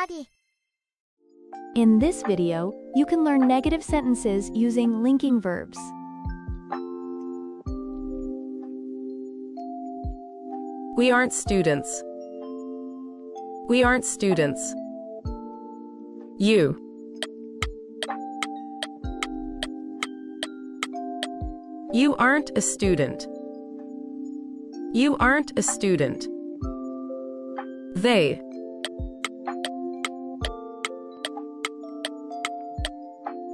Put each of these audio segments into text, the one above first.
study. In this video, you can learn negative sentences using linking verbs. We aren't students. We aren't students. You. You aren't a student. You aren't a student. They.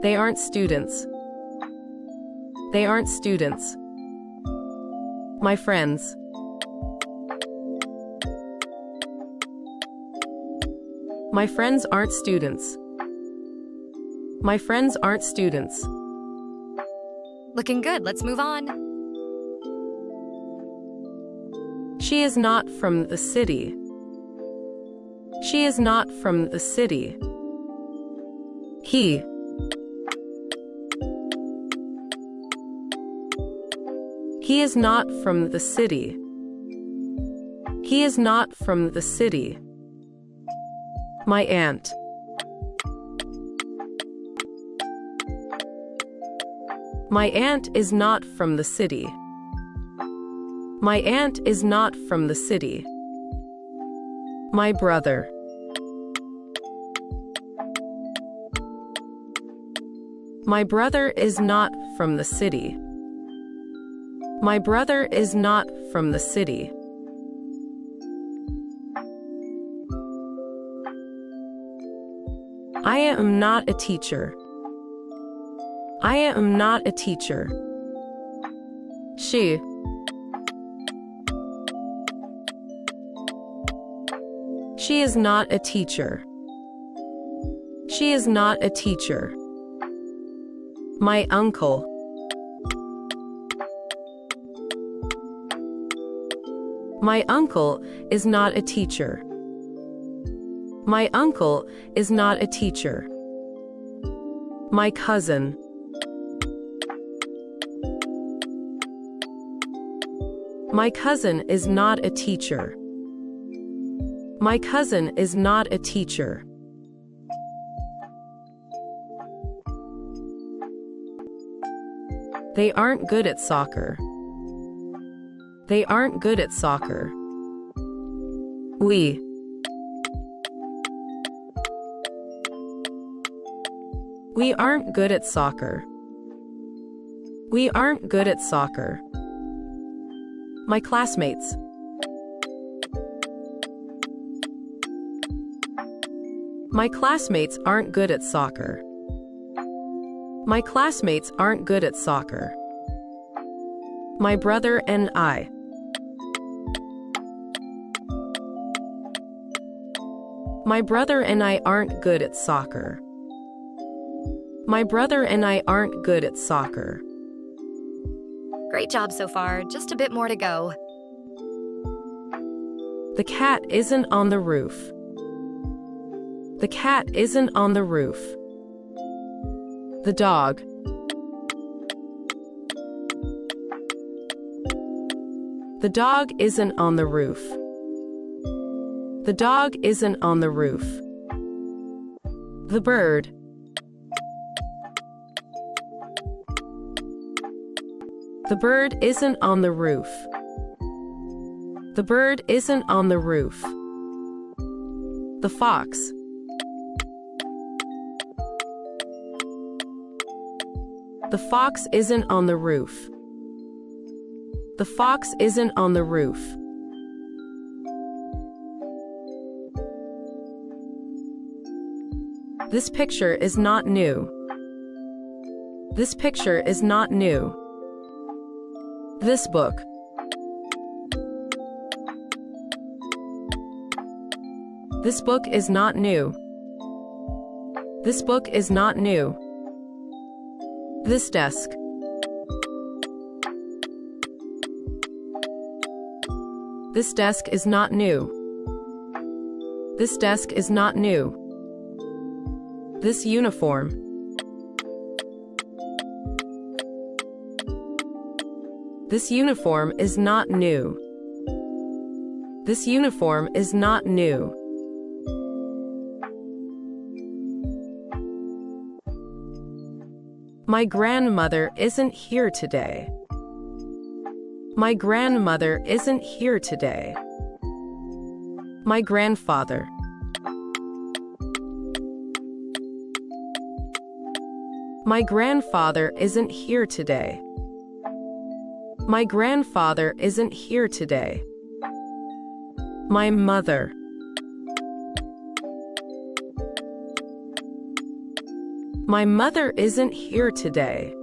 They aren't students. They aren't students. My friends. My friends aren't students. My friends aren't students. Looking good, let's move on. She is not from the city. She is not from the city. He. He is not from the city. He is not from the city. My aunt. My aunt is not from the city. My aunt is not from the city. My brother. My brother is not from the city. My brother is not from the city. I am not a teacher. I am not a teacher. She. She is not a teacher. She is not a teacher. My uncle. My uncle is not a teacher. My uncle is not a teacher. My cousin. My cousin is not a teacher. My cousin is not a teacher. They aren't good at soccer. They aren't good at soccer. We. We aren't good at soccer. We aren't good at soccer. My classmates. My classmates aren't good at soccer. My classmates aren't good at soccer. My brother and I. My brother and I aren't good at soccer. My brother and I aren't good at soccer. Great job so far, just a bit more to go. The cat isn't on the roof. The cat isn't on the roof. The dog. The dog isn't on the roof. The dog isn't on the roof. The bird. The bird isn't on the roof. The bird isn't on the roof. The fox. The fox isn't on the roof. The fox isn't on the roof. This picture is not new. This picture is not new. This book. This book is not new. This book is not new. This desk. This desk is not new. This desk is not new. This uniform. This uniform is not new. This uniform is not new. My grandmother isn't here today. My grandmother isn't here today. My grandfather. My grandfather isn't here today. My grandfather isn't here today. My mother. My mother isn't here today.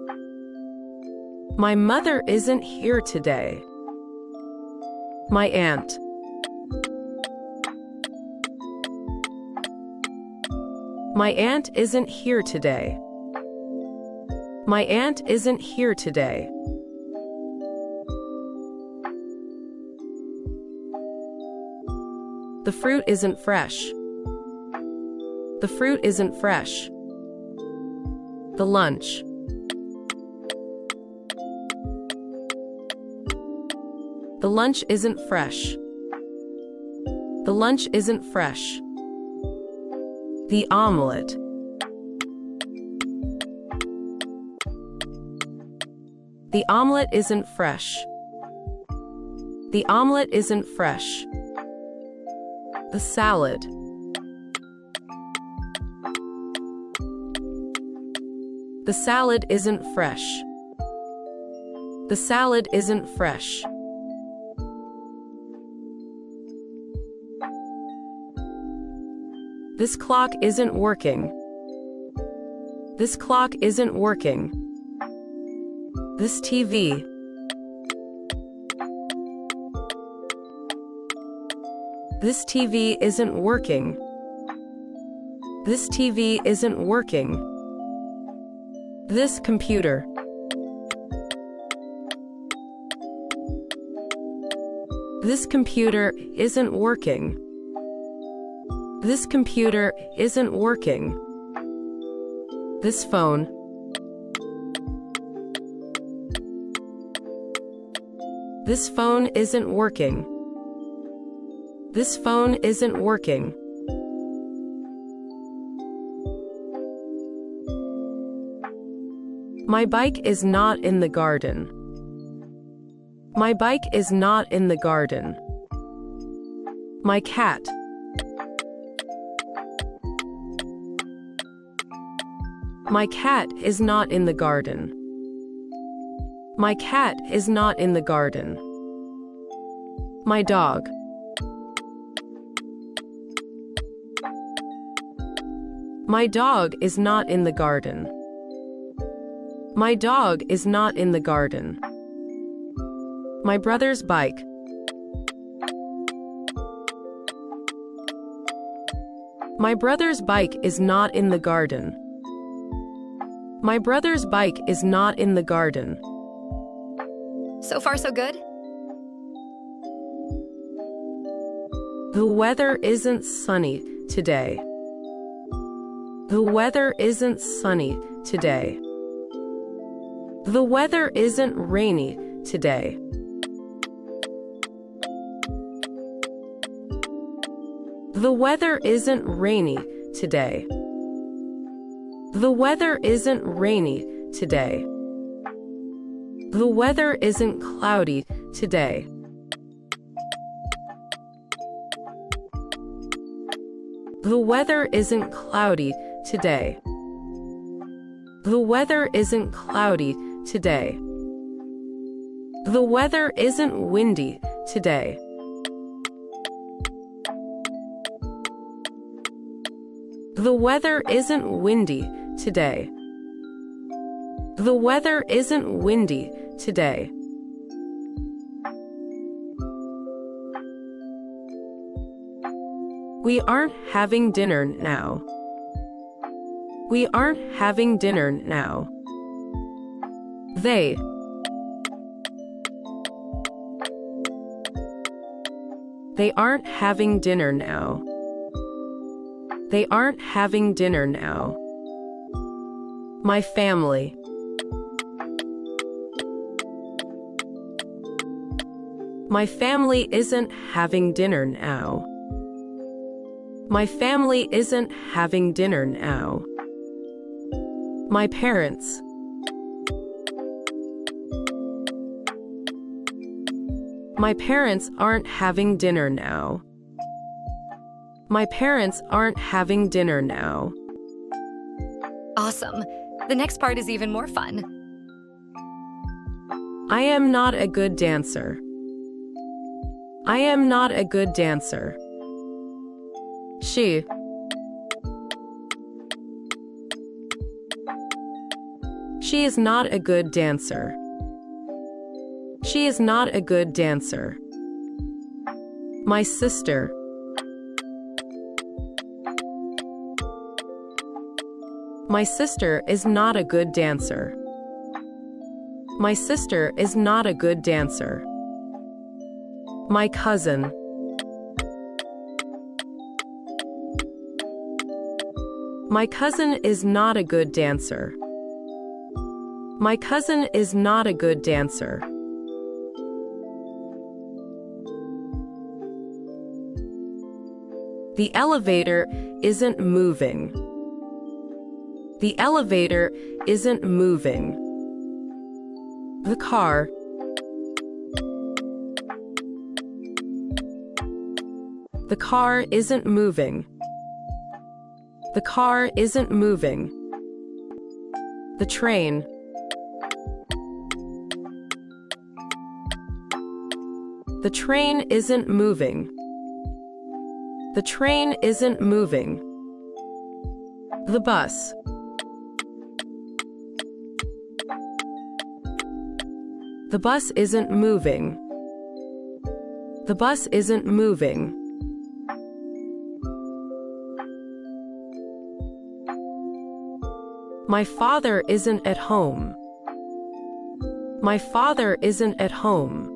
My mother isn't here today. My aunt. My aunt isn't here today. My aunt isn't here today. The fruit isn't fresh. The fruit isn't fresh. The lunch. The lunch isn't fresh. The lunch isn't fresh. The omelet. The omelet isn't fresh. The omelet isn't fresh. The salad. The salad isn't fresh. The salad isn't fresh. This clock isn't working. This clock isn't working. This TV. This TV isn't working. This TV isn't working. This computer. This computer isn't working. This computer isn't working. This phone. This phone isn't working. This phone isn't working. My bike is not in the garden. My bike is not in the garden. My cat. My cat is not in the garden. My cat is not in the garden. My dog. My dog is not in the garden. My dog is not in the garden. My brother's bike. My brother's bike is not in the garden. My brother's bike is not in the garden. So far, so good? The weather isn't sunny today. The weather isn't sunny today. The weather isn't rainy today. The weather isn't rainy today. The weather isn't rainy today. The weather isn't cloudy today. The weather isn't cloudy today. The weather isn't cloudy today. The weather isn't windy today. The weather isn't windy today. The weather isn't windy today. We aren't having dinner now. We aren't having dinner now. They. They aren't having dinner now. They aren't having dinner now. My family. My family isn't having dinner now. My family isn't having dinner now. My parents. My parents aren't having dinner now. My parents aren't having dinner now. Awesome. The next part is even more fun. I am not a good dancer. I am not a good dancer. She is not a good dancer. She is not a good dancer. My sister. My sister is not a good dancer. My sister is not a good dancer. My cousin. My cousin is not a good dancer. My cousin is not a good dancer. The elevator isn't moving. The elevator isn't moving. The car. The car isn't moving. The car isn't moving. The train. The train isn't moving. The train isn't moving. The bus. The bus isn't moving. The bus isn't moving. My father isn't at home. My father isn't at home.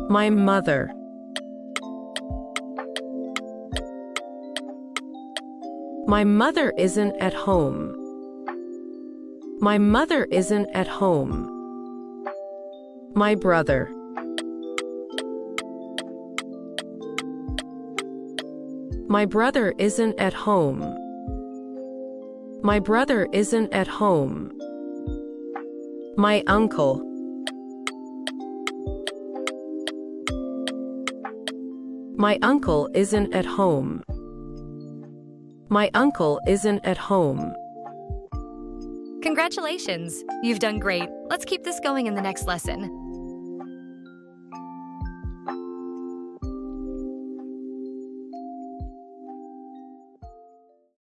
My mother. My mother isn't at home. My mother isn't at home. My brother. My brother isn't at home. My brother isn't at home. My uncle. My uncle isn't at home. My uncle isn't at home. Congratulations! You've done great. Let's keep this going in the next lesson.